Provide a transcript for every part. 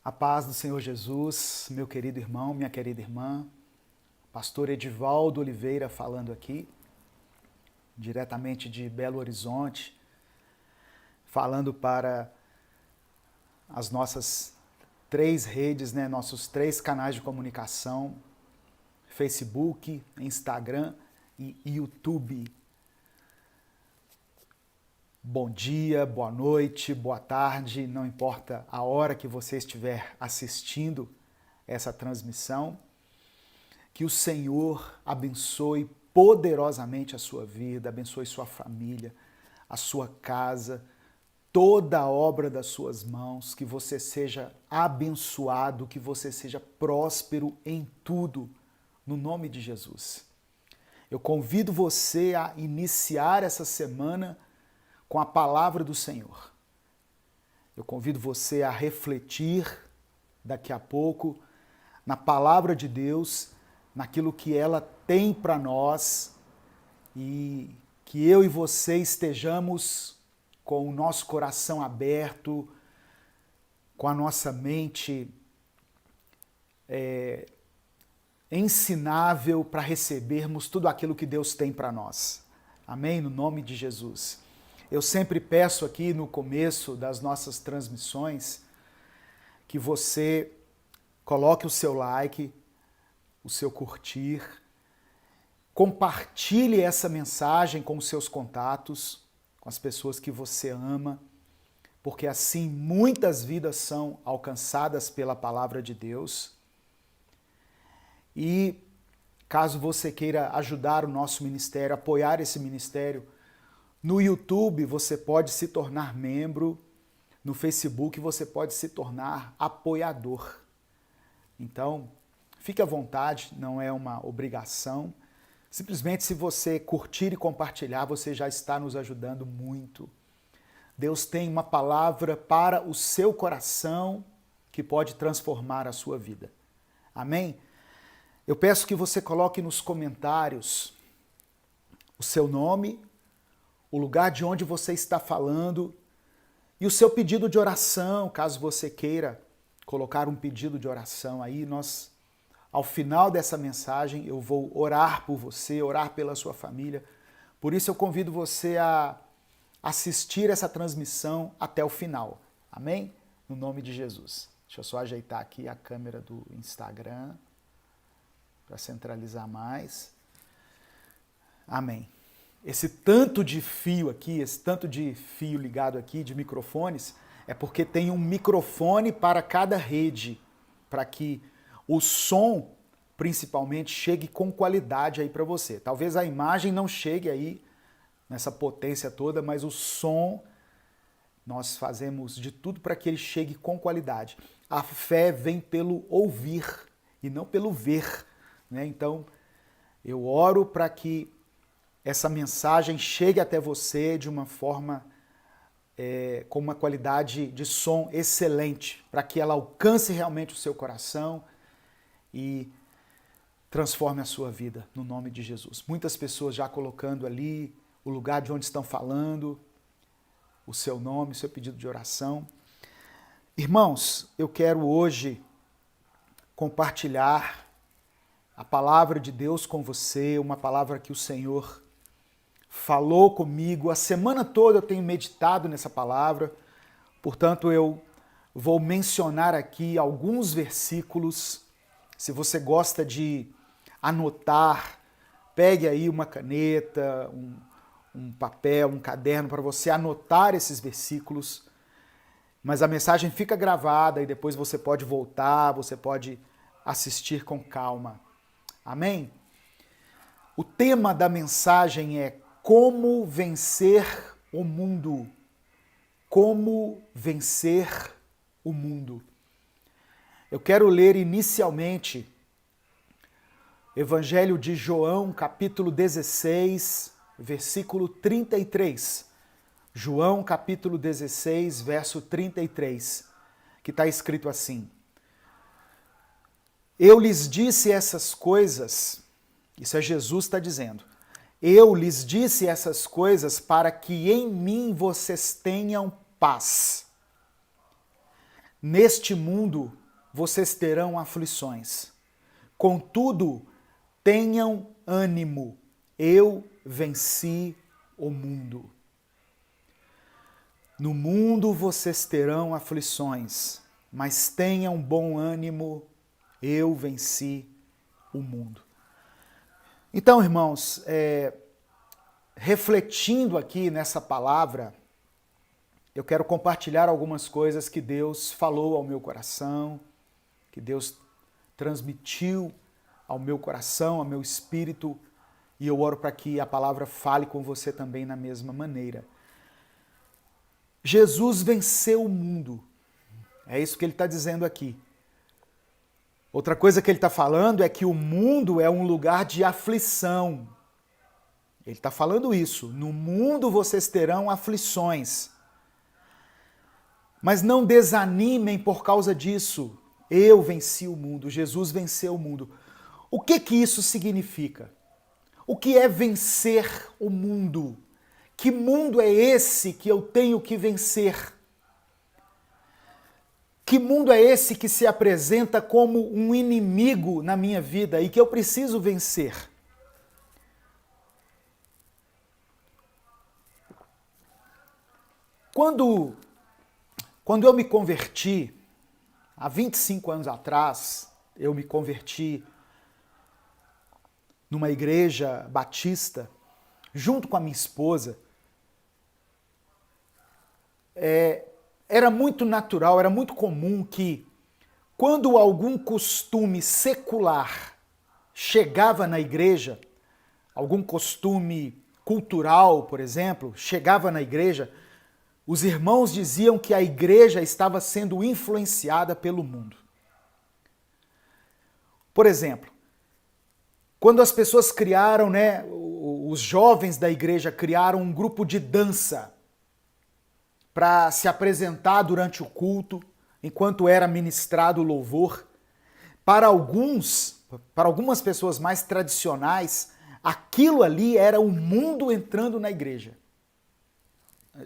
A paz do Senhor Jesus, meu querido irmão, minha querida irmã, pastor Edivaldo Oliveira falando aqui, diretamente de Belo Horizonte, falando para as nossas 3 redes, nossos 3 canais de comunicação, Facebook, Instagram e YouTube. Bom dia, boa noite, boa tarde, não importa a hora que você estiver assistindo essa transmissão, que o Senhor abençoe poderosamente a sua vida, abençoe sua família, a sua casa, toda a obra das suas mãos, que você seja abençoado, que você seja próspero em tudo, no nome de Jesus. Eu convido você a iniciar essa semana com a palavra do Senhor. Eu convido você a refletir daqui a pouco na palavra de Deus, naquilo que ela tem para nós e que eu e você estejamos com o nosso coração aberto, com a nossa mente ensinável para recebermos tudo aquilo que Deus tem para nós. Amém? No nome de Jesus. Eu sempre peço aqui no começo das nossas transmissões que você coloque o seu like, o seu curtir, compartilhe essa mensagem com os seus contatos, com as pessoas que você ama, porque assim muitas vidas são alcançadas pela palavra de Deus. E caso você queira ajudar o nosso ministério, apoiar esse ministério, no YouTube você pode se tornar membro, no Facebook você pode se tornar apoiador. Então, fique à vontade, não é uma obrigação. Simplesmente se você curtir e compartilhar, você já está nos ajudando muito. Deus tem uma palavra para o seu coração que pode transformar a sua vida. Amém? Eu peço que você coloque nos comentários o seu nome, o lugar de onde você está falando e o seu pedido de oração, caso você queira colocar um pedido de oração aí. Ao final dessa mensagem, eu vou orar por você, orar pela sua família. Por isso eu convido você a assistir essa transmissão até o final. Amém? No nome de Jesus. Deixa eu só ajeitar aqui a câmera do Instagram para centralizar mais. Amém. Esse tanto de fio aqui, esse tanto de fio ligado aqui, de microfones, é porque tem um microfone para cada rede, para que o som, principalmente, chegue com qualidade aí para você. Talvez a imagem não chegue aí nessa potência toda, mas o som, nós fazemos de tudo para que ele chegue com qualidade. A fé vem pelo ouvir e não pelo ver, né? Então, eu oro para que essa mensagem chegue até você de uma forma, com uma qualidade de som excelente, para que ela alcance realmente o seu coração e transforme a sua vida, no nome de Jesus. Muitas pessoas já colocando ali o lugar de onde estão falando, o seu nome, o seu pedido de oração. Irmãos, eu quero hoje compartilhar a palavra de Deus com você, uma palavra que o Senhor falou comigo. A semana toda eu tenho meditado nessa palavra, portanto eu vou mencionar aqui alguns versículos. Se você gosta de anotar, pegue aí uma caneta, um papel, um caderno para você anotar esses versículos. Mas a mensagem fica gravada e depois você pode voltar, você pode assistir com calma. Amém? O tema da mensagem é como vencer o mundo. Como vencer o mundo. Eu quero ler inicialmente Evangelho de João, capítulo 16, versículo 33. João, capítulo 16, verso 33, que está escrito assim: Eu lhes disse essas coisas, isso é Jesus está dizendo, eu lhes disse essas coisas para que em mim vocês tenham paz. neste mundo vocês terão aflições. Contudo, tenham ânimo, eu venci o mundo. No mundo vocês terão aflições, mas tenham bom ânimo, eu venci o mundo. Então, irmãos, refletindo aqui nessa palavra, eu quero compartilhar algumas coisas que Deus falou ao meu coração, que Deus transmitiu ao meu coração, ao meu espírito, e eu oro para que a palavra fale com você também na mesma maneira. Jesus venceu o mundo. É isso que ele está dizendo aqui. Outra coisa que ele está falando é que o mundo é um lugar de aflição. Ele está falando isso. No mundo vocês terão aflições. Mas não desanimem por causa disso. Eu venci o mundo. Jesus venceu o mundo. O que isso significa? O que é vencer o mundo? Que mundo é esse que eu tenho que vencer? Que mundo é esse que se apresenta como um inimigo na minha vida e que eu preciso vencer? Quando eu me converti, há 25 anos atrás, eu me converti numa igreja batista, junto com a minha esposa. Era muito natural, era muito comum que, quando algum costume secular chegava na igreja, algum costume cultural, por exemplo, chegava na igreja, os irmãos diziam que a igreja estava sendo influenciada pelo mundo. Por exemplo, quando as pessoas criaram, os jovens da igreja criaram um grupo de dança para se apresentar durante o culto, enquanto era ministrado o louvor. Para algumas pessoas mais tradicionais, aquilo ali era o mundo entrando na igreja.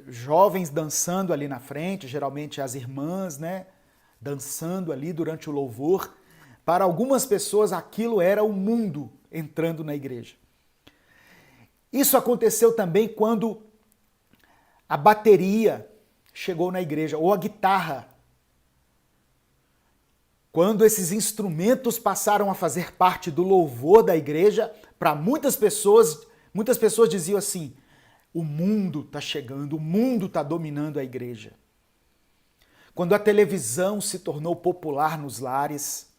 Jovens dançando ali na frente, geralmente as irmãs, dançando ali durante o louvor. Para algumas pessoas, aquilo era o mundo entrando na igreja. Isso aconteceu também quando a bateria chegou na igreja, ou a guitarra. Quando esses instrumentos passaram a fazer parte do louvor da igreja, para muitas pessoas diziam assim: o mundo está chegando, o mundo está dominando a igreja. Quando a televisão se tornou popular nos lares,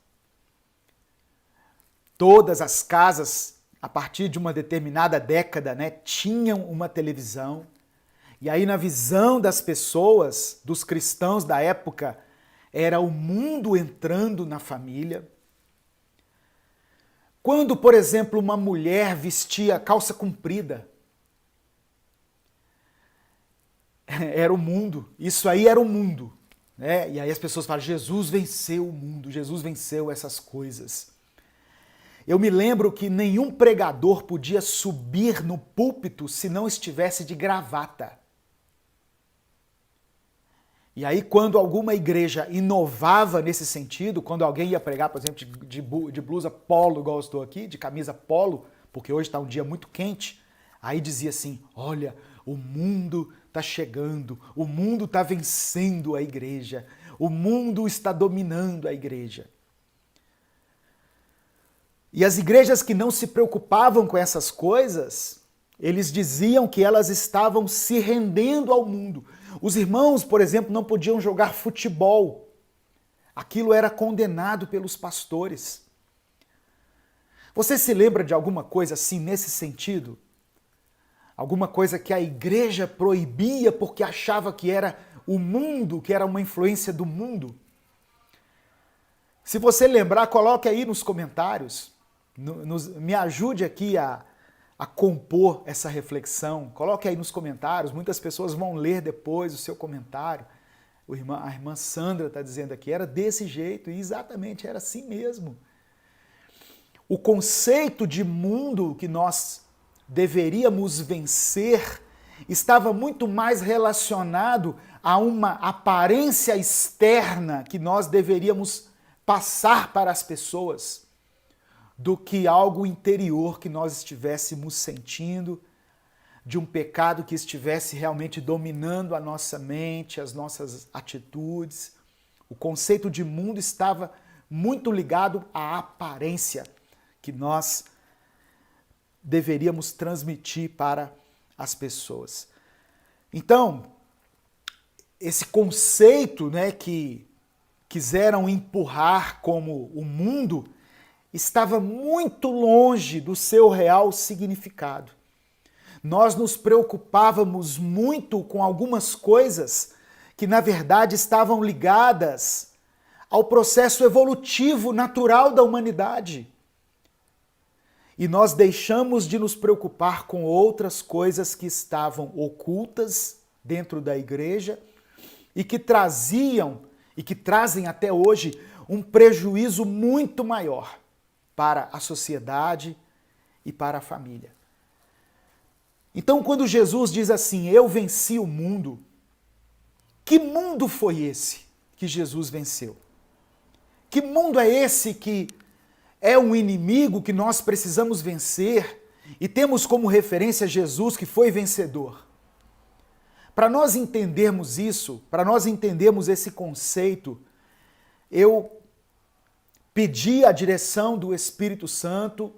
todas as casas, a partir de uma determinada década, tinham uma televisão. E aí, na visão das pessoas, dos cristãos da época, era o mundo entrando na família. Quando, por exemplo, uma mulher vestia calça comprida, era o mundo. Isso aí era o mundo. E aí as pessoas falam: Jesus venceu o mundo, Jesus venceu essas coisas. Eu me lembro que nenhum pregador podia subir no púlpito se não estivesse de gravata. E aí, quando alguma igreja inovava nesse sentido, quando alguém ia pregar, por exemplo, de blusa polo, igual eu estou aqui, de camisa polo, porque hoje está um dia muito quente, aí dizia assim: olha, o mundo está chegando, o mundo está vencendo a igreja, o mundo está dominando a igreja. E as igrejas que não se preocupavam com essas coisas, eles diziam que elas estavam se rendendo ao mundo. Os irmãos, por exemplo, não podiam jogar futebol. Aquilo era condenado pelos pastores. Você se lembra de alguma coisa assim nesse sentido? Alguma coisa que a igreja proibia porque achava que era o mundo, que era uma influência do mundo? Se você lembrar, coloque aí nos comentários. Me ajude aqui a compor essa reflexão. Coloque aí nos comentários. Muitas pessoas vão ler depois o seu comentário. A irmã Sandra está dizendo aqui: era desse jeito, e exatamente era assim mesmo. O conceito de mundo que nós deveríamos vencer estava muito mais relacionado a uma aparência externa que nós deveríamos passar para as pessoas do que algo interior que nós estivéssemos sentindo, de um pecado que estivesse realmente dominando a nossa mente, as nossas atitudes. O conceito de mundo estava muito ligado à aparência que nós deveríamos transmitir para as pessoas. Então, esse conceito, né, que quiseram empurrar como o mundo estava muito longe do seu real significado. Nós nos preocupávamos muito com algumas coisas que, na verdade, estavam ligadas ao processo evolutivo natural da humanidade. E nós deixamos de nos preocupar com outras coisas que estavam ocultas dentro da igreja e que traziam e que trazem até hoje um prejuízo muito maior para a sociedade e para a família. Então, quando Jesus diz assim, eu venci o mundo, que mundo foi esse que Jesus venceu? Que mundo é esse que é um inimigo que nós precisamos vencer e temos como referência Jesus que foi vencedor? Para nós entendermos isso, para nós entendermos esse conceito, eu pedi a direção do Espírito Santo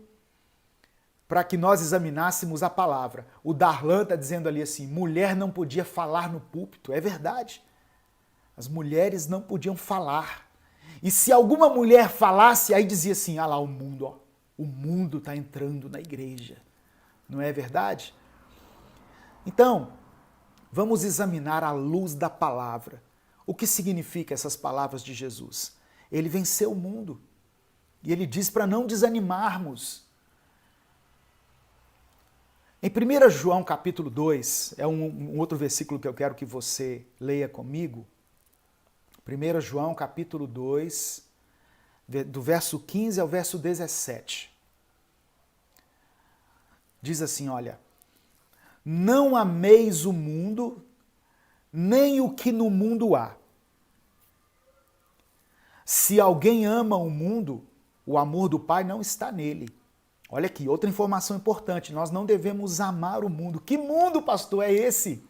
para que nós examinássemos a palavra. O Darlan está dizendo ali assim, mulher não podia falar no púlpito. É verdade. As mulheres não podiam falar. E se alguma mulher falasse, aí dizia assim, ah lá o mundo, ó, o mundo está entrando na igreja. Não é verdade? Então, vamos examinar à luz da palavra. O que significa essas palavras de Jesus? Ele venceu o mundo. E ele diz para não desanimarmos. Em 1 João capítulo 2, é um outro versículo que eu quero que você leia comigo. 1 João capítulo 2, do verso 15 ao verso 17. Diz assim, olha, não ameis o mundo, nem o que no mundo há. Se alguém ama o mundo, o amor do Pai não está nele. Olha aqui, outra informação importante, nós não devemos amar o mundo. Que mundo, pastor, é esse?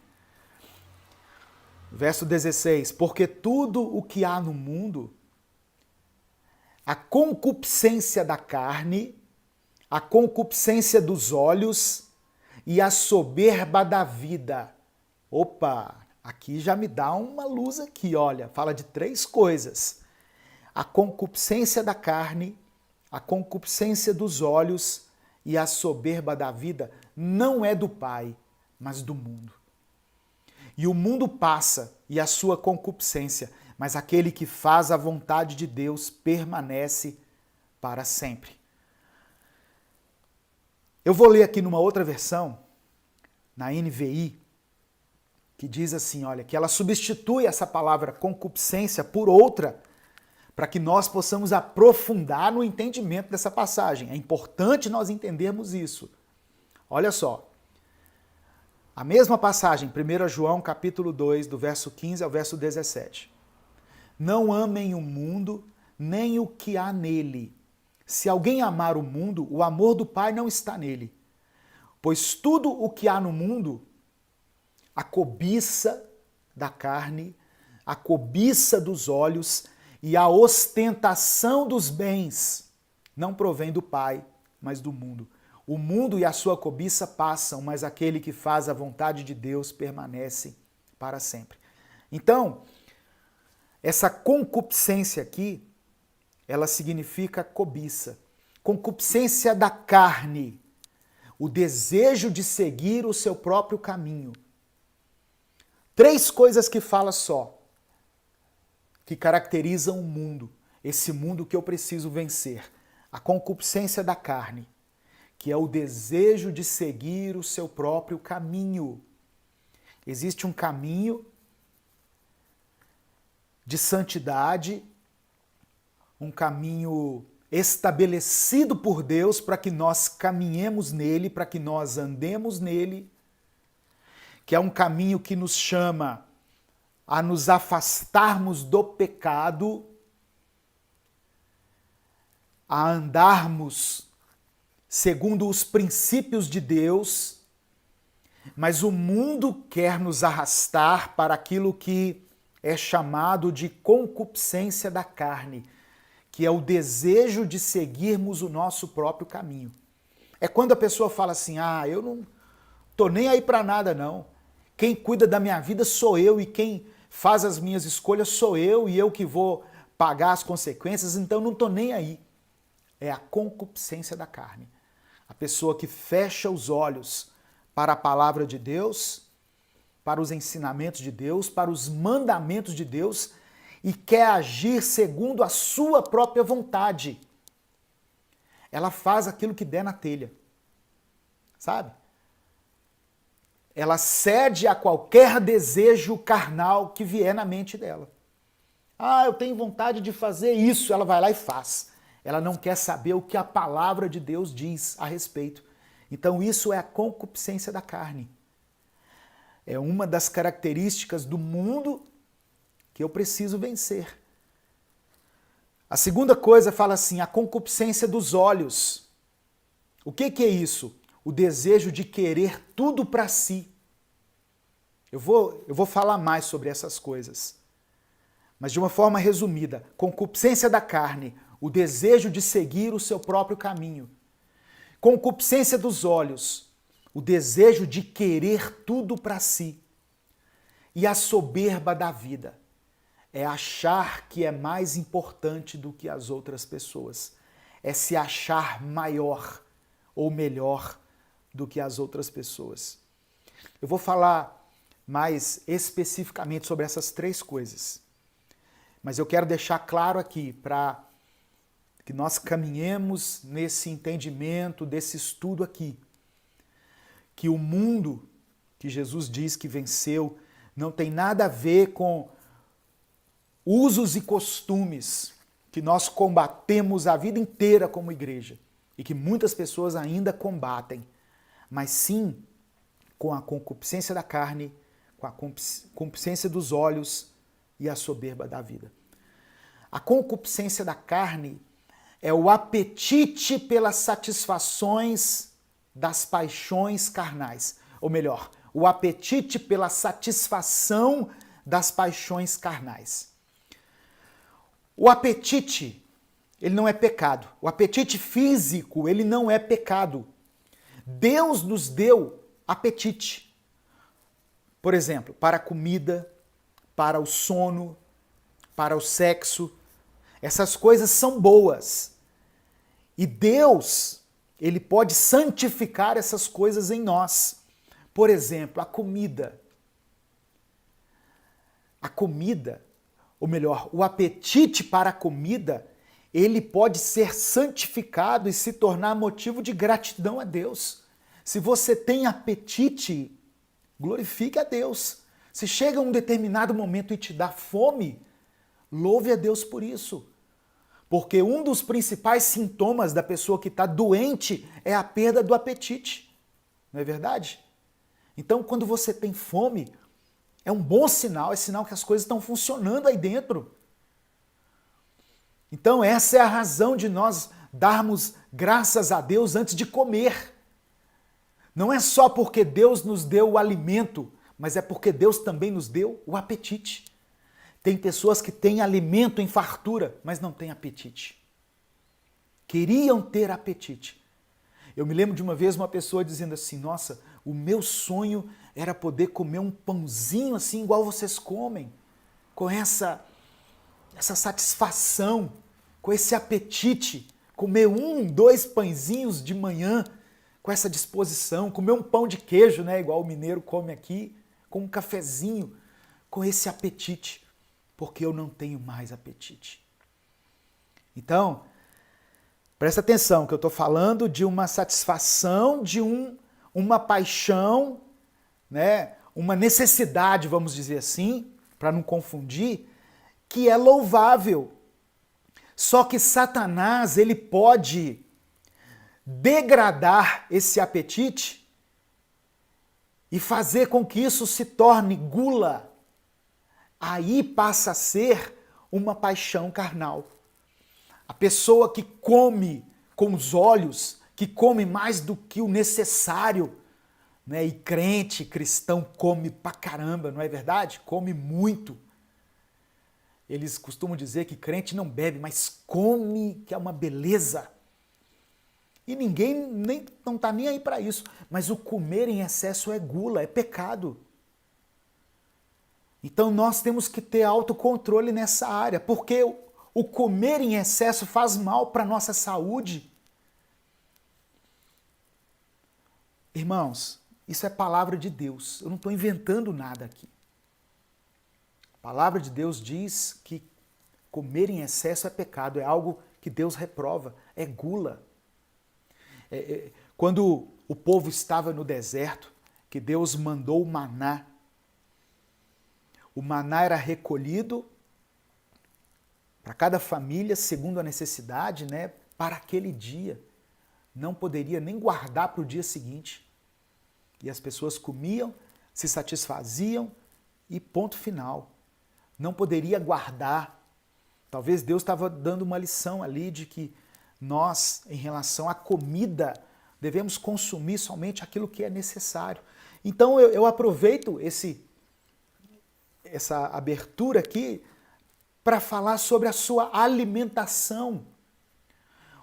Verso 16, porque tudo o que há no mundo, a concupiscência da carne, a concupiscência dos olhos e a soberba da vida. Opa, aqui já me dá uma luz aqui, olha, fala de 3 coisas. A concupiscência da carne, a concupiscência dos olhos e a soberba da vida não é do Pai, mas do mundo. E o mundo passa e a sua concupiscência, mas aquele que faz a vontade de Deus permanece para sempre. Eu vou ler aqui numa outra versão, na NVI, que diz assim, olha, que ela substitui essa palavra concupiscência por outra, para que nós possamos aprofundar no entendimento dessa passagem. É importante nós entendermos isso. Olha só, a mesma passagem, 1 João capítulo 2, do verso 15 ao verso 17. Não amem o mundo, nem o que há nele. Se alguém amar o mundo, o amor do Pai não está nele. Pois tudo o que há no mundo, a cobiça da carne, a cobiça dos olhos e a ostentação dos bens não provém do Pai, mas do mundo. O mundo e a sua cobiça passam, mas aquele que faz a vontade de Deus permanece para sempre. Então, essa concupiscência aqui, ela significa cobiça. Concupiscência da carne, o desejo de seguir o seu próprio caminho. 3 coisas que fala só, que caracterizam o mundo, esse mundo que eu preciso vencer. A concupiscência da carne, que é o desejo de seguir o seu próprio caminho. Existe um caminho de santidade, um caminho estabelecido por Deus para que nós caminhemos nele, para que nós andemos nele, que é um caminho que nos chama a nos afastarmos do pecado, a andarmos segundo os princípios de Deus, mas o mundo quer nos arrastar para aquilo que é chamado de concupiscência da carne, que é o desejo de seguirmos o nosso próprio caminho. É quando a pessoa fala assim, eu não tô nem aí para nada não. Quem cuida da minha vida sou eu e quem faz as minhas escolhas sou eu e eu que vou pagar as consequências, então não tô nem aí. É a concupiscência da carne. A pessoa que fecha os olhos para a palavra de Deus, para os ensinamentos de Deus, para os mandamentos de Deus e quer agir segundo a sua própria vontade. Ela faz aquilo que der na telha, sabe? Ela cede a qualquer desejo carnal que vier na mente dela. Eu tenho vontade de fazer isso, ela vai lá e faz. Ela não quer saber o que a palavra de Deus diz a respeito. Então isso é a concupiscência da carne. É uma das características do mundo que eu preciso vencer. A segunda coisa fala assim, a concupiscência dos olhos. O que é isso? O desejo de querer tudo para si. Eu vou falar mais sobre essas coisas. Mas de uma forma resumida, concupiscência da carne, o desejo de seguir o seu próprio caminho. Concupiscência dos olhos, o desejo de querer tudo para si. E a soberba da vida é achar que é mais importante do que as outras pessoas. É se achar maior ou melhor do que as outras pessoas. Eu vou falar mais especificamente sobre essas três coisas. Mas eu quero deixar claro aqui para que nós caminhemos nesse entendimento, desse estudo aqui, que o mundo que Jesus diz que venceu não tem nada a ver com usos e costumes que nós combatemos a vida inteira como igreja e que muitas pessoas ainda combatem, mas sim com a concupiscência da carne, com a concupiscência dos olhos e a soberba da vida. A concupiscência da carne é o apetite pelas satisfações das paixões carnais. Ou melhor, o apetite pela satisfação das paixões carnais. O apetite, ele não é pecado. O apetite físico, ele não é pecado. Deus nos deu apetite. Por exemplo, para a comida, para o sono, para o sexo. Essas coisas são boas. E Deus, ele pode santificar essas coisas em nós. Por exemplo, a comida. A comida, ou melhor, o apetite para a comida, ele pode ser santificado e se tornar motivo de gratidão a Deus. Se você tem apetite, glorifique a Deus. Se chega um determinado momento e te dá fome, louve a Deus por isso. Porque um dos principais sintomas da pessoa que está doente é a perda do apetite. Não é verdade? Então, quando você tem fome, é um bom sinal, é sinal que as coisas estão funcionando aí dentro. Então, essa é a razão de nós darmos graças a Deus antes de comer. Não é só porque Deus nos deu o alimento, mas é porque Deus também nos deu o apetite. Tem pessoas que têm alimento em fartura, mas não têm apetite. Queriam ter apetite. Eu me lembro de uma vez uma pessoa dizendo assim, nossa, o meu sonho era poder comer um pãozinho assim, igual vocês comem, com essa satisfação, com esse apetite, comer 1, 2 pãezinhos de manhã, com essa disposição, comer um pão de queijo, né, igual o mineiro come aqui, com um cafezinho, com esse apetite. Porque eu não tenho mais apetite. Então, presta atenção que eu estou falando de uma satisfação, de uma paixão, né? Uma necessidade, vamos dizer assim, para não confundir, que é louvável. Só que Satanás, ele pode degradar esse apetite e fazer com que isso se torne gula. aí passa a ser uma paixão carnal. A pessoa que come com os olhos, que come mais do que o necessário, né? E crente, cristão, come pra caramba, não é verdade? Come muito. Eles costumam dizer que crente não bebe, mas come, que é uma beleza. E ninguém não está nem aí para isso. Mas o comer em excesso é gula, é pecado. Então nós temos que ter autocontrole nessa área, porque o comer em excesso faz mal para a nossa saúde. Irmãos, isso é palavra de Deus. Eu não estou inventando nada aqui. A palavra de Deus diz que comer em excesso é pecado, é algo que Deus reprova, é gula. Quando o povo estava no deserto, que Deus mandou o maná era recolhido para cada família, segundo a necessidade, né, para aquele dia. Não poderia nem guardar para o dia seguinte. E as pessoas comiam, se satisfaziam e ponto final. Não poderia guardar. Talvez Deus estava dando uma lição ali de que nós, em relação à comida, devemos consumir somente aquilo que é necessário. Então eu aproveito essa abertura aqui para falar sobre a sua alimentação.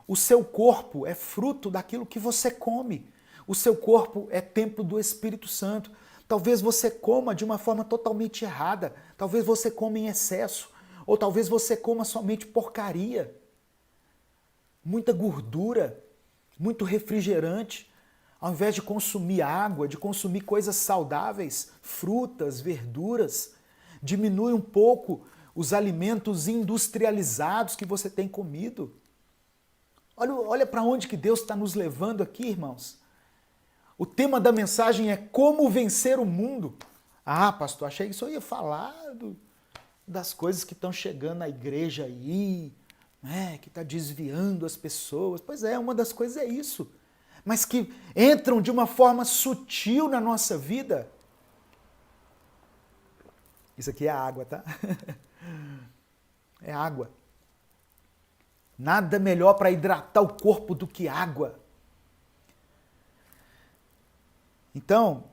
O seu corpo é fruto daquilo que você come. O seu corpo é templo do Espírito Santo. Talvez você coma de uma forma totalmente errada. Talvez você coma em excesso. Ou talvez você coma somente porcaria. Muita gordura, muito refrigerante. Ao invés de consumir água, de consumir coisas saudáveis, frutas, verduras, diminui um pouco os alimentos industrializados que você tem comido. Olha para onde que Deus está nos levando aqui, irmãos. O tema da mensagem é como vencer o mundo. Ah, pastor, achei que isso ia falar das coisas que estão chegando na igreja aí, né, que está desviando as pessoas. Pois é, uma das coisas é isso. Mas que entram de uma forma sutil na nossa vida. Isso aqui é água, tá? É água. Nada melhor para hidratar o corpo do que água. Então,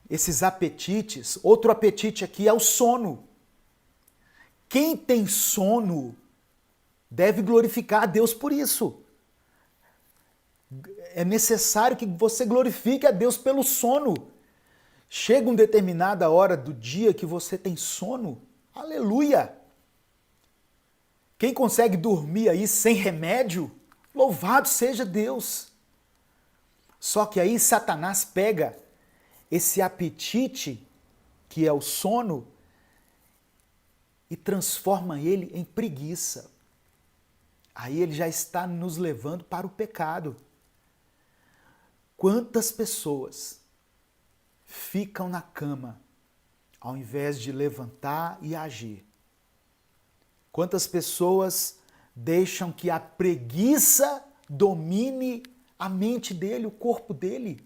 esses apetites, outro apetite aqui é o sono. Quem tem sono deve glorificar a Deus por isso. É necessário que você glorifique a Deus pelo sono. Chega uma determinada hora do dia que você tem sono, aleluia! Quem consegue dormir aí sem remédio, louvado seja Deus. Só que aí Satanás pega esse apetite, que é o sono, e transforma ele em preguiça. Aí ele já está nos levando para o pecado. Quantas pessoas ficam na cama ao invés de levantar e agir? Quantas pessoas deixam que a preguiça domine a mente dele, o corpo dele?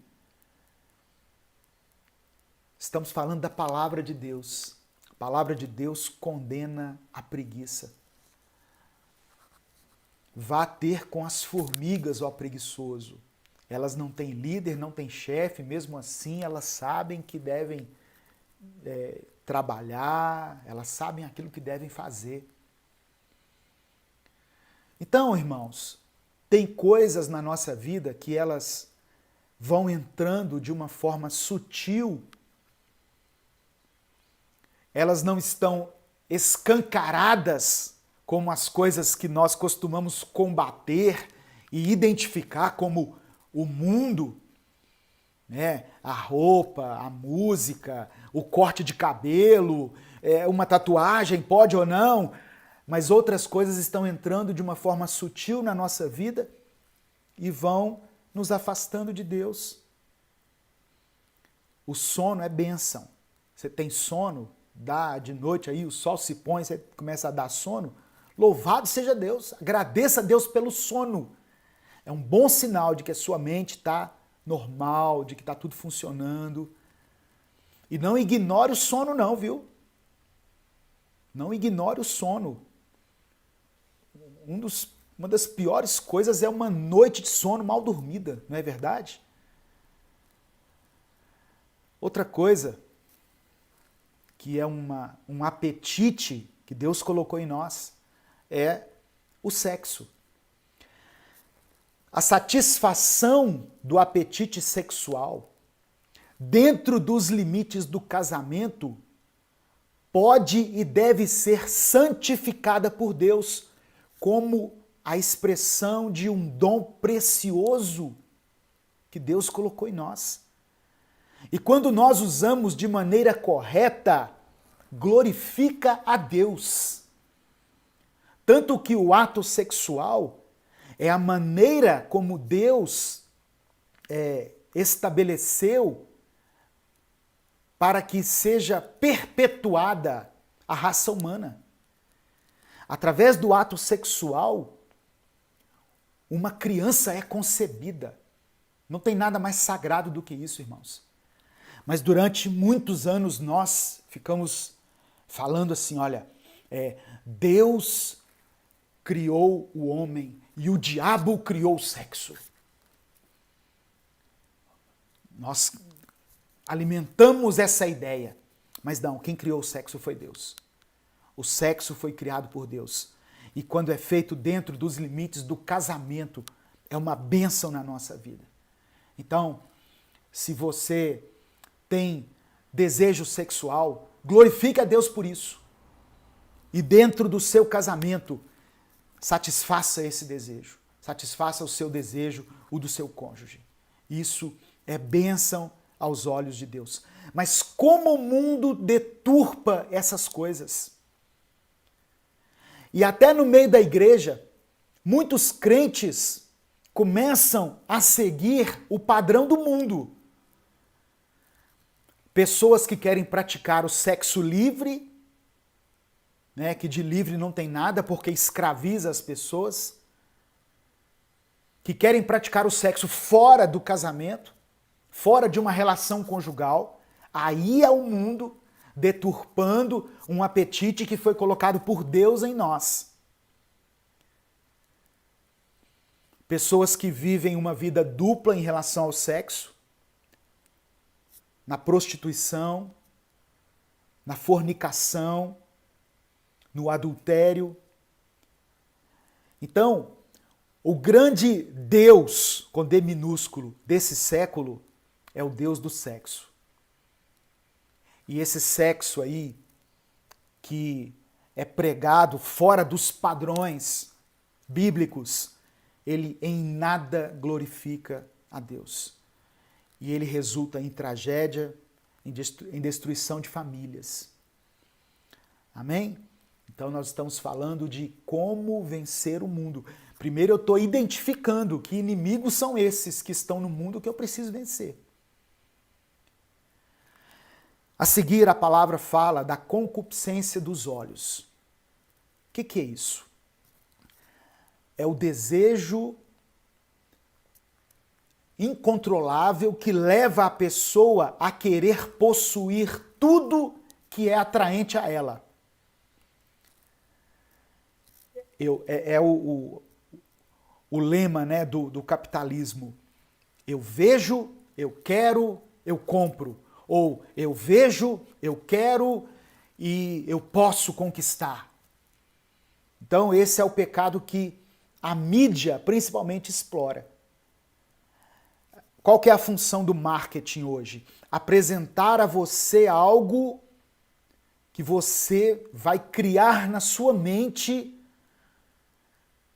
Estamos falando da palavra de Deus. A palavra de Deus condena a preguiça. Vá ter com as formigas, ó preguiçoso. Elas não têm líder, não têm chefe, mesmo assim elas sabem que devem trabalhar, elas sabem aquilo que devem fazer. Então, irmãos, tem coisas na nossa vida que elas vão entrando de uma forma sutil. Elas não estão escancaradas como as coisas que nós costumamos combater e identificar como o mundo, né? A roupa, a música, o corte de cabelo, uma tatuagem, pode ou não, mas outras coisas estão entrando de uma forma sutil na nossa vida e vão nos afastando de Deus. O sono é bênção. Você tem sono, dá de noite aí, o sol se põe, você começa a dar sono. Louvado seja Deus, agradeça a Deus pelo sono. É um bom sinal de que a sua mente está normal, de que está tudo funcionando. E não ignore o sono não, viu? Não ignore o sono. Uma das piores coisas é uma noite de sono mal dormida, não é verdade? Outra coisa que é um apetite que Deus colocou em nós é o sexo. A satisfação do apetite sexual dentro dos limites do casamento pode e deve ser santificada por Deus como a expressão de um dom precioso que Deus colocou em nós. E quando nós usamos de maneira correta, glorifica a Deus. Tanto que o ato sexual é a maneira como Deus estabeleceu para que seja perpetuada a raça humana. Através do ato sexual, uma criança é concebida. Não tem nada mais sagrado do que isso, irmãos. Mas durante muitos anos nós ficamos falando assim, olha, Deus criou o homem e o diabo criou o sexo. Nós alimentamos essa ideia, mas não, quem criou o sexo foi Deus. O sexo foi criado por Deus. E quando é feito dentro dos limites do casamento, é uma bênção na nossa vida. Então, se você tem desejo sexual, glorifique a Deus por isso. E dentro do seu casamento, satisfaça esse desejo. Satisfaça o seu desejo, o do seu cônjuge. Isso é bênção aos olhos de Deus. Mas como o mundo deturpa essas coisas? E até no meio da igreja, muitos crentes começam a seguir o padrão do mundo. Pessoas que querem praticar o sexo livre, né, que de livre não tem nada porque escraviza as pessoas, que querem praticar o sexo fora do casamento, fora de uma relação conjugal, aí é o mundo deturpando um apetite que foi colocado por Deus em nós. Pessoas que vivem uma vida dupla em relação ao sexo, na prostituição, na fornicação, no adultério. Então, o grande Deus, com D minúsculo, desse século é o Deus do sexo. E esse sexo aí, que é pregado fora dos padrões bíblicos, ele em nada glorifica a Deus. E ele resulta em tragédia, em destruição de famílias. Amém? Então nós estamos falando de como vencer o mundo. Primeiro eu estou identificando que inimigos são esses que estão no mundo que eu preciso vencer. A seguir, a palavra fala da concupiscência dos olhos. O que é isso? É o desejo incontrolável que leva a pessoa a querer possuir tudo que é atraente a ela. O lema, né, do capitalismo. Eu vejo, eu quero, eu compro. Ou eu vejo, eu quero e eu posso conquistar. Então esse é o pecado que a mídia principalmente explora. Qual que é a função do marketing hoje? Apresentar a você algo que você vai criar na sua mente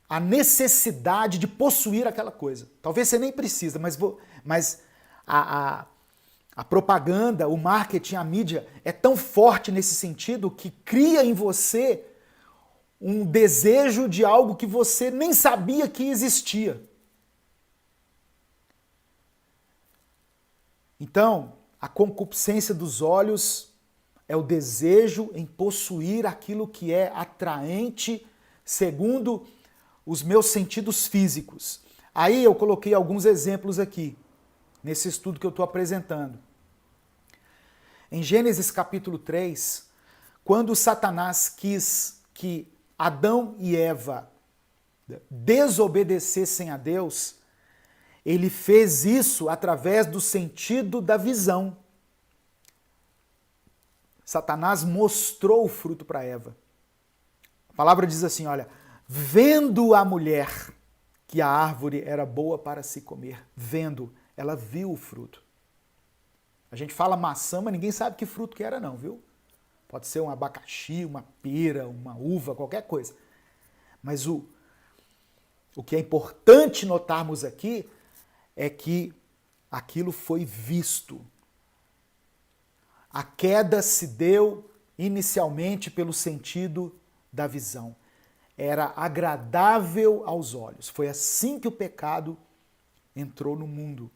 a necessidade de possuir aquela coisa. Talvez você nem precisa, mas a propaganda, o marketing, a mídia é tão forte nesse sentido que cria em você um desejo de algo que você nem sabia que existia. Então, a concupiscência dos olhos é o desejo em possuir aquilo que é atraente segundo os meus sentidos físicos. Aí eu coloquei alguns exemplos aqui, nesse estudo que eu estou apresentando. Em Gênesis capítulo 3, quando Satanás quis que Adão e Eva desobedecessem a Deus, ele fez isso através do sentido da visão. Satanás mostrou o fruto para Eva. A palavra diz assim, olha, vendo a mulher que a árvore era boa para se comer, vendo, ela viu o fruto. A gente fala maçã, mas ninguém sabe que fruto que era não, viu? Pode ser um abacaxi, uma pera, uma uva, qualquer coisa. Mas o que é importante notarmos aqui é que aquilo foi visto. A queda se deu inicialmente pelo sentido da visão. Era agradável aos olhos. Foi assim que o pecado entrou no mundo.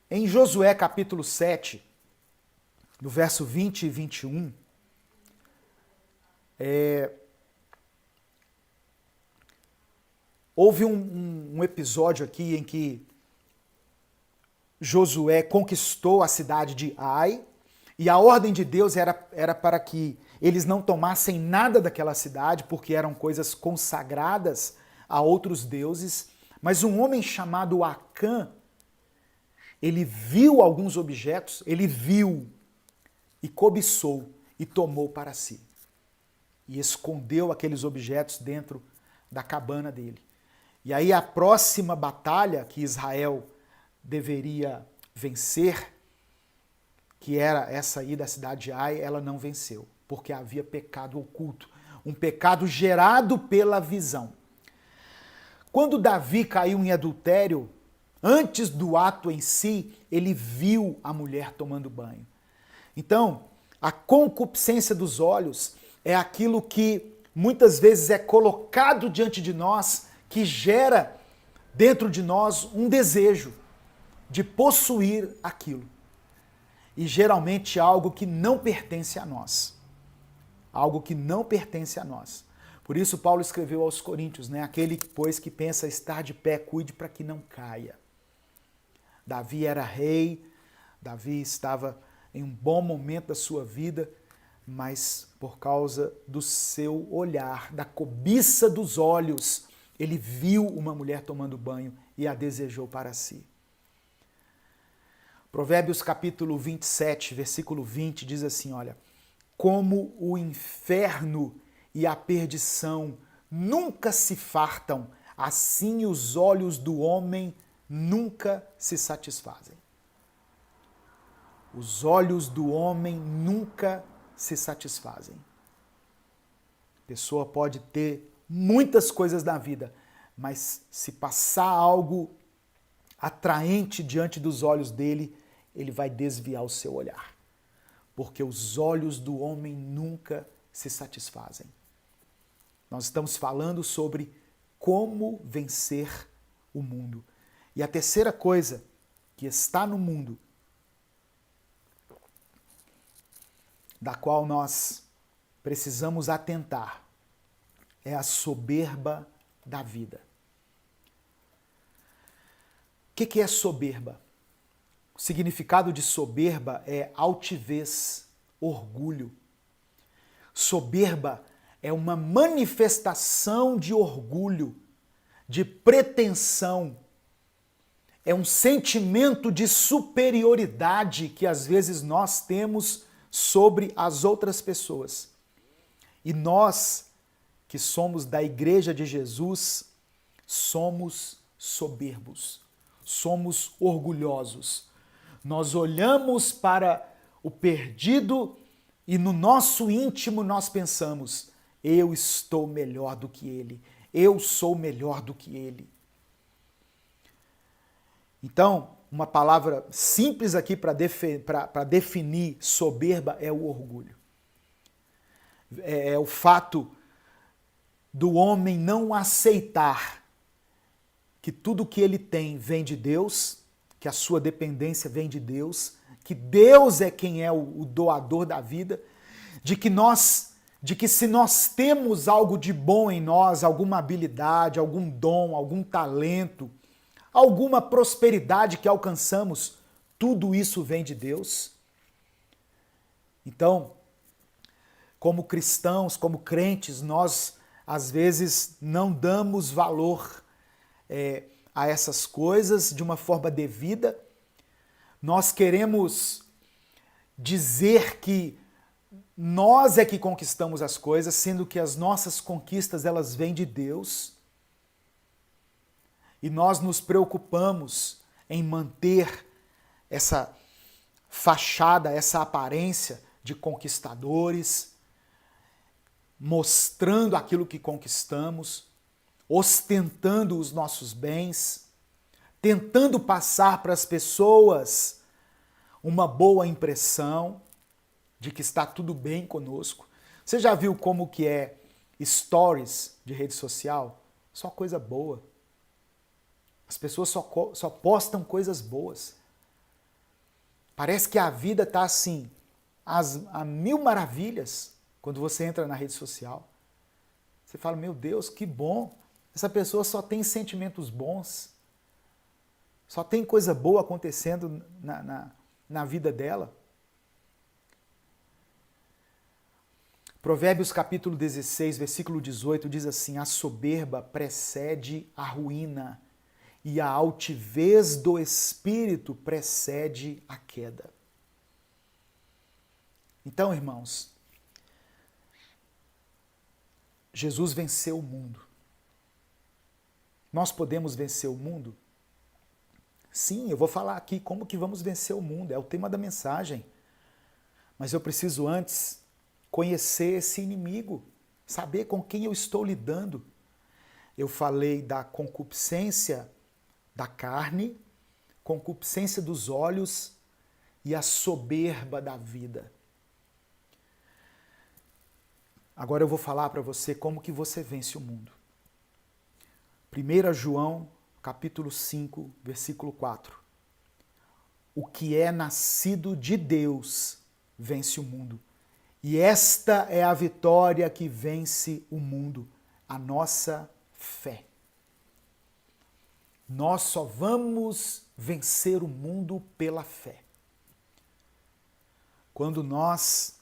Em Josué capítulo 7, no verso 20 e 21, houve um episódio aqui em que Josué conquistou a cidade de Ai, e a ordem de Deus era para que eles não tomassem nada daquela cidade, porque eram coisas consagradas a outros deuses. Mas um homem chamado Acã, ele viu alguns objetos, ele viu e cobiçou e tomou para si. E escondeu aqueles objetos dentro da cabana dele. E aí a próxima batalha que Israel deveria vencer, que era essa aí da cidade de Ai, ela não venceu, porque havia pecado oculto, um pecado gerado pela visão. Quando Davi caiu em adultério, antes do ato em si, ele viu a mulher tomando banho. Então, a concupiscência dos olhos é aquilo que muitas vezes é colocado diante de nós, que gera dentro de nós um desejo de possuir aquilo. E geralmente algo que não pertence a nós. Algo que não pertence a nós. Por isso Paulo escreveu aos Coríntios, né? Aquele, pois, que pensa estar de pé, cuide para que não caia. Davi era rei, Davi estava em um bom momento da sua vida, mas por causa do seu olhar, da cobiça dos olhos, ele viu uma mulher tomando banho e a desejou para si. Provérbios capítulo 27, versículo 20, diz assim, olha, como o inferno e a perdição nunca se fartam, assim os olhos do homem nunca se satisfazem. Os olhos do homem nunca se satisfazem. A pessoa pode ter muitas coisas na vida, mas se passar algo atraente diante dos olhos dele, ele vai desviar o seu olhar. Porque os olhos do homem nunca se satisfazem. Nós estamos falando sobre como vencer o mundo. E a terceira coisa que está no mundo, da qual nós precisamos atentar, é a soberba da vida. O que é soberba? O significado de soberba é altivez, orgulho. Soberba é uma manifestação de orgulho, de pretensão. É um sentimento de superioridade que às vezes nós temos sobre as outras pessoas. E nós, que somos da Igreja de Jesus, somos soberbos, somos orgulhosos. Nós olhamos para o perdido e no nosso íntimo nós pensamos, eu estou melhor do que ele, eu sou melhor do que ele. Então, uma palavra simples aqui para definir soberba é o orgulho. É o fato do homem não aceitar que tudo que ele tem vem de Deus, que a sua dependência vem de Deus, que Deus é quem é o doador da vida, de que se nós temos algo de bom em nós, alguma habilidade, algum dom, algum talento, alguma prosperidade que alcançamos, tudo isso vem de Deus. Então, como cristãos, como crentes, nós às vezes não damos valor a essas coisas de uma forma devida. Nós queremos dizer que nós é que conquistamos as coisas, sendo que as nossas conquistas elas vêm de Deus. E nós nos preocupamos em manter essa fachada, essa aparência de conquistadores, mostrando aquilo que conquistamos, ostentando os nossos bens, tentando passar para as pessoas uma boa impressão de que está tudo bem conosco. Você já viu como que é stories de rede social? Só coisa boa. As pessoas só postam coisas boas. Parece que a vida está assim, a mil maravilhas, quando você entra na rede social. Você fala, meu Deus, que bom. Essa pessoa só tem sentimentos bons. Só tem coisa boa acontecendo na vida dela. Provérbios capítulo 16, versículo 18 diz assim: a soberba precede a ruína e a altivez do espírito precede a queda. Então, irmãos, Jesus venceu o mundo. Nós podemos vencer o mundo? Sim, eu vou falar aqui como que vamos vencer o mundo, é o tema da mensagem. Mas eu preciso antes conhecer esse inimigo, saber com quem eu estou lidando. Eu falei da concupiscência da carne, concupiscência dos olhos e a soberba da vida. Agora eu vou falar para você como que você vence o mundo. 1 João, capítulo 5, versículo 4. O que é nascido de Deus vence o mundo. E esta é a vitória que vence o mundo, a nossa fé. Nós só vamos vencer o mundo pela fé. Quando nós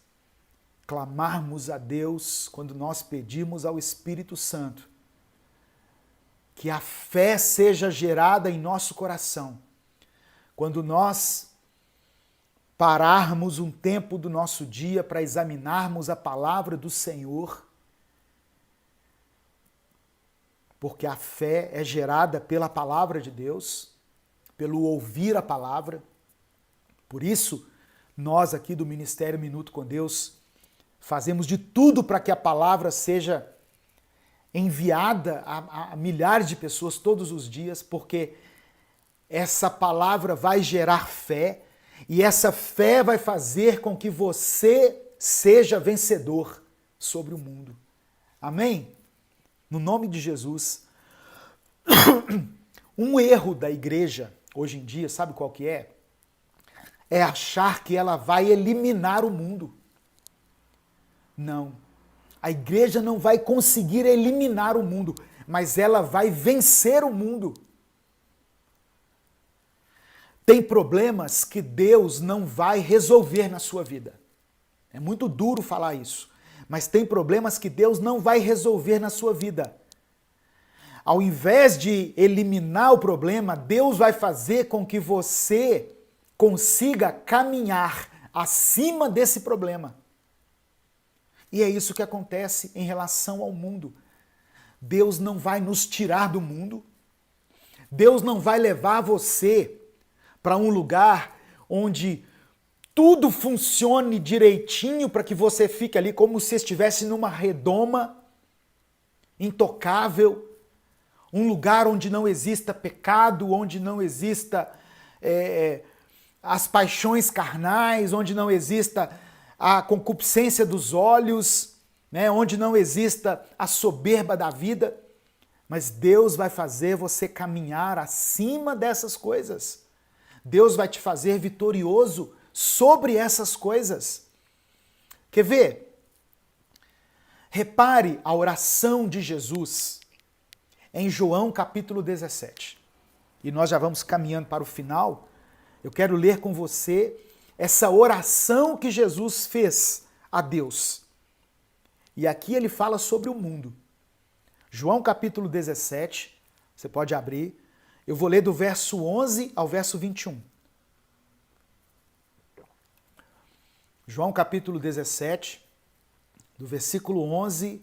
clamarmos a Deus, quando nós pedirmos ao Espírito Santo que a fé seja gerada em nosso coração, quando nós pararmos um tempo do nosso dia para examinarmos a palavra do Senhor, porque a fé é gerada pela palavra de Deus, pelo ouvir a palavra. Por isso, nós aqui do Ministério Minuto com Deus fazemos de tudo para que a palavra seja enviada a milhares de pessoas todos os dias, porque essa palavra vai gerar fé e essa fé vai fazer com que você seja vencedor sobre o mundo. Amém? No nome de Jesus. Um erro da igreja hoje em dia, sabe qual que é? É achar que ela vai eliminar o mundo. Não. A igreja não vai conseguir eliminar o mundo, mas ela vai vencer o mundo. Tem problemas que Deus não vai resolver na sua vida. É muito duro falar isso, mas tem problemas que Deus não vai resolver na sua vida. Ao invés de eliminar o problema, Deus vai fazer com que você consiga caminhar acima desse problema. E é isso que acontece em relação ao mundo. Deus não vai nos tirar do mundo. Deus não vai levar você para um lugar onde tudo funcione direitinho para que você fique ali como se estivesse numa redoma intocável, um lugar onde não exista pecado, onde não exista as paixões carnais, onde não exista a concupiscência dos olhos, né, onde não exista a soberba da vida, mas Deus vai fazer você caminhar acima dessas coisas. Deus vai te fazer vitorioso sobre essas coisas. Quer ver? Repare a oração de Jesus em João capítulo 17. E nós já vamos caminhando para o final. Eu quero ler com você essa oração que Jesus fez a Deus. E aqui ele fala sobre o mundo. João capítulo 17, você pode abrir. Eu vou ler do verso 11 ao verso 21. João capítulo 17, do versículo 11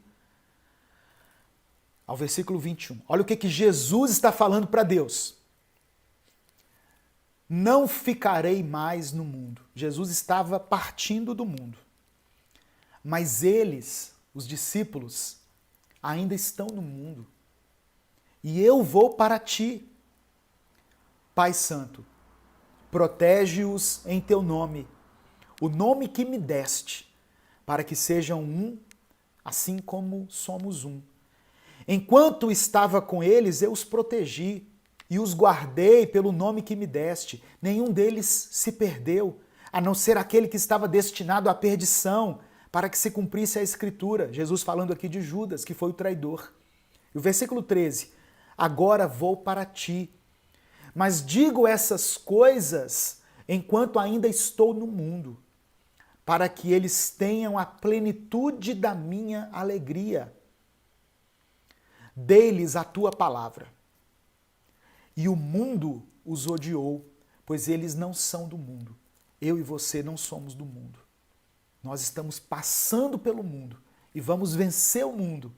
ao versículo 21. Olha o que Jesus está falando para Deus. Não ficarei mais no mundo. Jesus estava partindo do mundo. Mas eles, os discípulos, ainda estão no mundo. E eu vou para ti. Pai Santo, protege-os em teu nome, o nome que me deste, para que sejam um, assim como somos um. Enquanto estava com eles, eu os protegi e os guardei pelo nome que me deste. Nenhum deles se perdeu, a não ser aquele que estava destinado à perdição, para que se cumprisse a Escritura. Jesus falando aqui de Judas, que foi o traidor. E o versículo 13, agora vou para ti, mas digo essas coisas enquanto ainda estou no mundo, para que eles tenham a plenitude da minha alegria. Dei-lhes a tua palavra, e o mundo os odiou, pois eles não são do mundo. Eu e você não somos do mundo. Nós estamos passando pelo mundo e vamos vencer o mundo,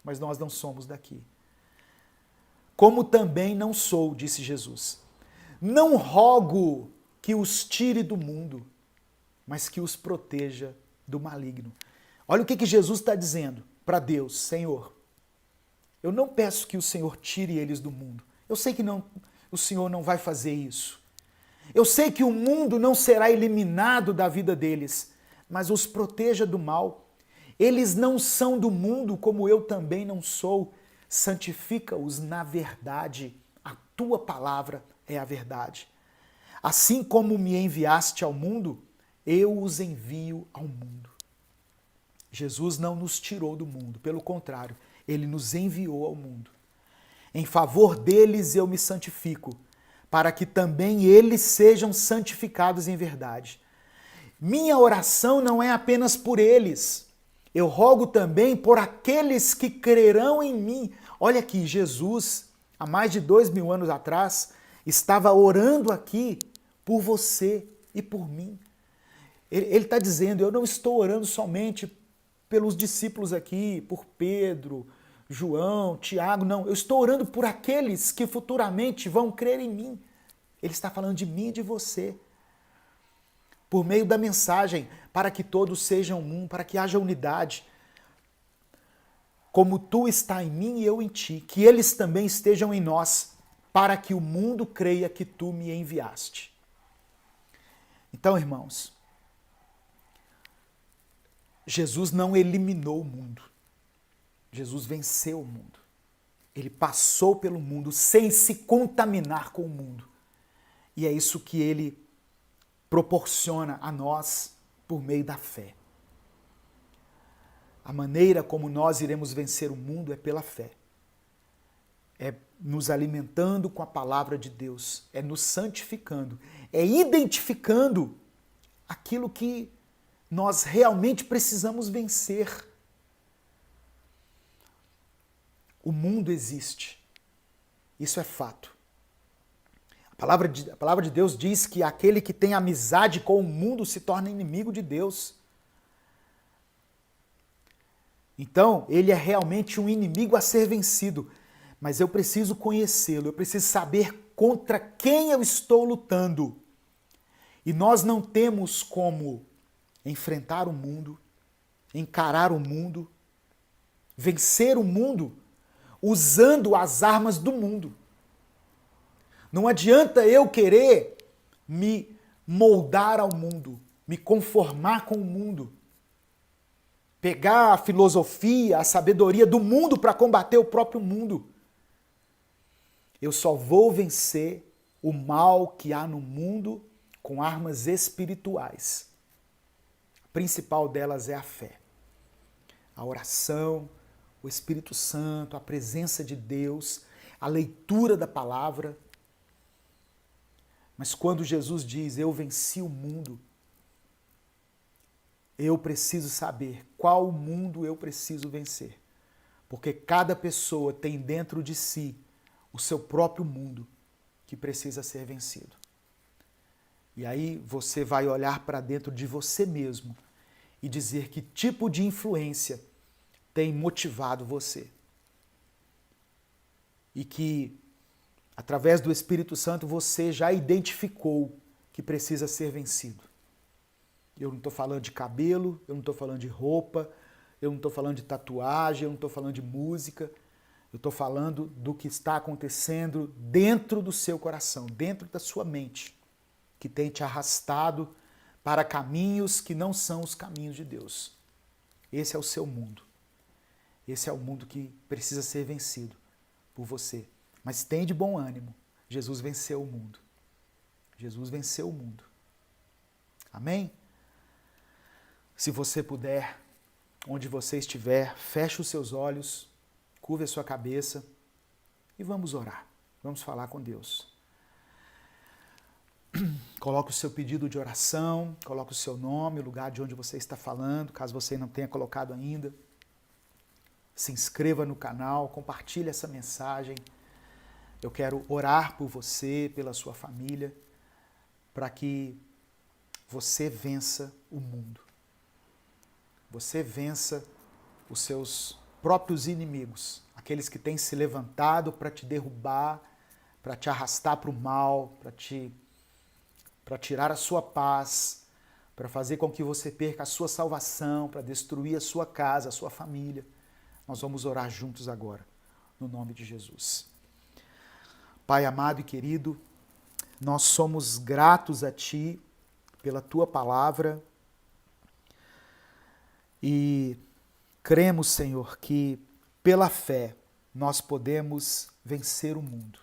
mas nós não somos daqui. Como também não sou, disse Jesus. Não rogo que os tire do mundo, mas que os proteja do maligno. Olha o que Jesus está dizendo para Deus. Senhor, eu não peço que o Senhor tire eles do mundo. Eu sei que o Senhor não vai fazer isso. Eu sei que o mundo não será eliminado da vida deles, mas os proteja do mal. Eles não são do mundo, como eu também não sou. Santifica-os na verdade. A tua palavra é a verdade. Assim como me enviaste ao mundo, eu os envio ao mundo. Jesus não nos tirou do mundo, pelo contrário, ele nos enviou ao mundo. Em favor deles eu me santifico, para que também eles sejam santificados em verdade. Minha oração não é apenas por eles. Eu rogo também por aqueles que crerão em mim. Olha aqui, Jesus, há mais de 2000 anos atrás, estava orando aqui por você e por mim. Ele está dizendo, eu não estou orando somente pelos discípulos aqui, por Pedro, João, Tiago, não. Eu estou orando por aqueles que futuramente vão crer em mim. Ele está falando de mim e de você. Por meio da mensagem, para que todos sejam um, para que haja unidade. Como tu está em mim e eu em ti, que eles também estejam em nós, para que o mundo creia que tu me enviaste. Então, irmãos, Jesus não eliminou o mundo. Jesus venceu o mundo. Ele passou pelo mundo sem se contaminar com o mundo. E é isso que ele proporciona a nós por meio da fé. A maneira como nós iremos vencer o mundo é pela fé. É nos alimentando com a palavra de Deus, é nos santificando, é identificando aquilo que nós realmente precisamos vencer. O mundo existe. Isso é fato. A palavra de Deus diz que aquele que tem amizade com o mundo se torna inimigo de Deus. Então, ele é realmente um inimigo a ser vencido. Mas eu preciso conhecê-lo, eu preciso saber contra quem eu estou lutando. E nós não temos como enfrentar o mundo, encarar o mundo, vencer o mundo usando as armas do mundo. Não adianta eu querer me moldar ao mundo, me conformar com o mundo, pegar a filosofia, a sabedoria do mundo para combater o próprio mundo. Eu só vou vencer o mal que há no mundo com armas espirituais. A principal delas é a fé, a oração, o Espírito Santo, a presença de Deus, a leitura da palavra. Mas quando Jesus diz, eu venci o mundo, eu preciso saber qual mundo eu preciso vencer. Porque cada pessoa tem dentro de si o seu próprio mundo que precisa ser vencido. E aí você vai olhar para dentro de você mesmo e dizer que tipo de influência tem motivado você. E que, através do Espírito Santo, você já identificou que precisa ser vencido. Eu não estou falando de cabelo, eu não estou falando de roupa, eu não estou falando de tatuagem, eu não estou falando de música, eu estou falando do que está acontecendo dentro do seu coração, dentro da sua mente, que tem te arrastado para caminhos que não são os caminhos de Deus. Esse é o seu mundo. Esse é o mundo que precisa ser vencido por você. Mas tem de bom ânimo. Jesus venceu o mundo. Jesus venceu o mundo. Amém? Se você puder, onde você estiver, feche os seus olhos, curve a sua cabeça e vamos orar. Vamos falar com Deus. Coloque o seu pedido de oração, coloque o seu nome, o lugar de onde você está falando, caso você não tenha colocado ainda. Se inscreva no canal, compartilhe essa mensagem. Eu quero orar por você, pela sua família, para que você vença o mundo. Você vença os seus próprios inimigos, aqueles que têm se levantado para te derrubar, para te arrastar para o mal, para tirar a sua paz, para fazer com que você perca a sua salvação, para destruir a sua casa, a sua família. Nós vamos orar juntos agora, no nome de Jesus. Pai amado e querido, nós somos gratos a Ti pela Tua palavra e cremos, Senhor, que pela fé nós podemos vencer o mundo.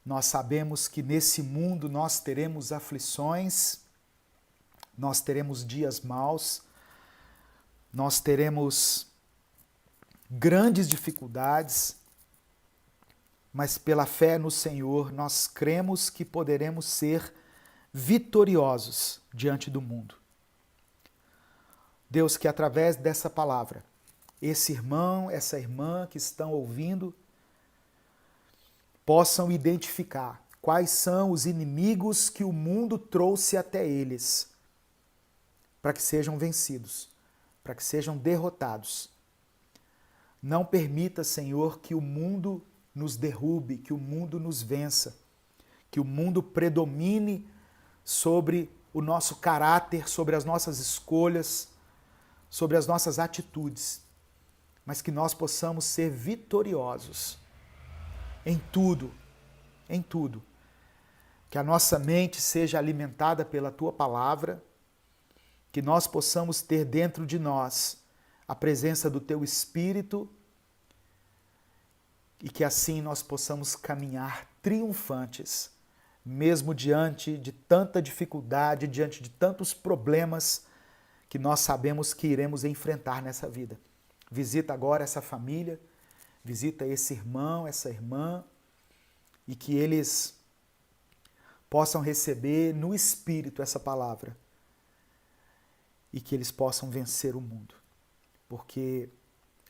Nós sabemos que nesse mundo nós teremos aflições, nós teremos dias maus, nós teremos grandes dificuldades, mas pela fé no Senhor nós cremos que poderemos ser vitoriosos diante do mundo. Deus, que através dessa palavra, esse irmão, essa irmã que estão ouvindo, possam identificar quais são os inimigos que o mundo trouxe até eles, para que sejam vencidos, para que sejam derrotados. Não permita, Senhor, que o mundo nos derrube, que o mundo nos vença, que o mundo predomine sobre o nosso caráter, sobre as nossas escolhas, sobre as nossas atitudes, mas que nós possamos ser vitoriosos em tudo, em tudo. Que a nossa mente seja alimentada pela Tua palavra, que nós possamos ter dentro de nós a presença do Teu Espírito e que assim nós possamos caminhar triunfantes, mesmo diante de tanta dificuldade, diante de tantos problemas que nós sabemos que iremos enfrentar nessa vida. Visita agora essa família, visita esse irmão, essa irmã, e que eles possam receber no Espírito essa palavra e que eles possam vencer o mundo, porque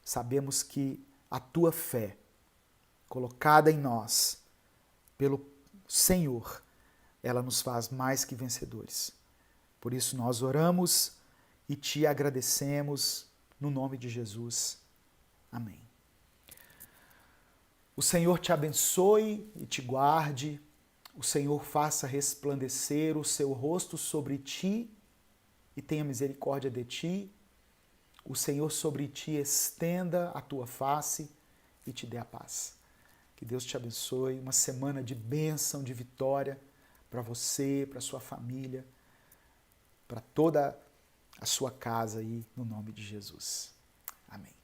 sabemos que a Tua fé, colocada em nós pelo Senhor, ela nos faz mais que vencedores. Por isso nós oramos e Te agradecemos no nome de Jesus. Amém. O Senhor te abençoe e te guarde, o Senhor faça resplandecer o seu rosto sobre ti e tenha misericórdia de ti, o Senhor sobre ti estenda a tua face e te dê a paz. Que Deus te abençoe, uma semana de bênção, de vitória para você, para sua família, para toda a sua casa aí, no nome de Jesus. Amém.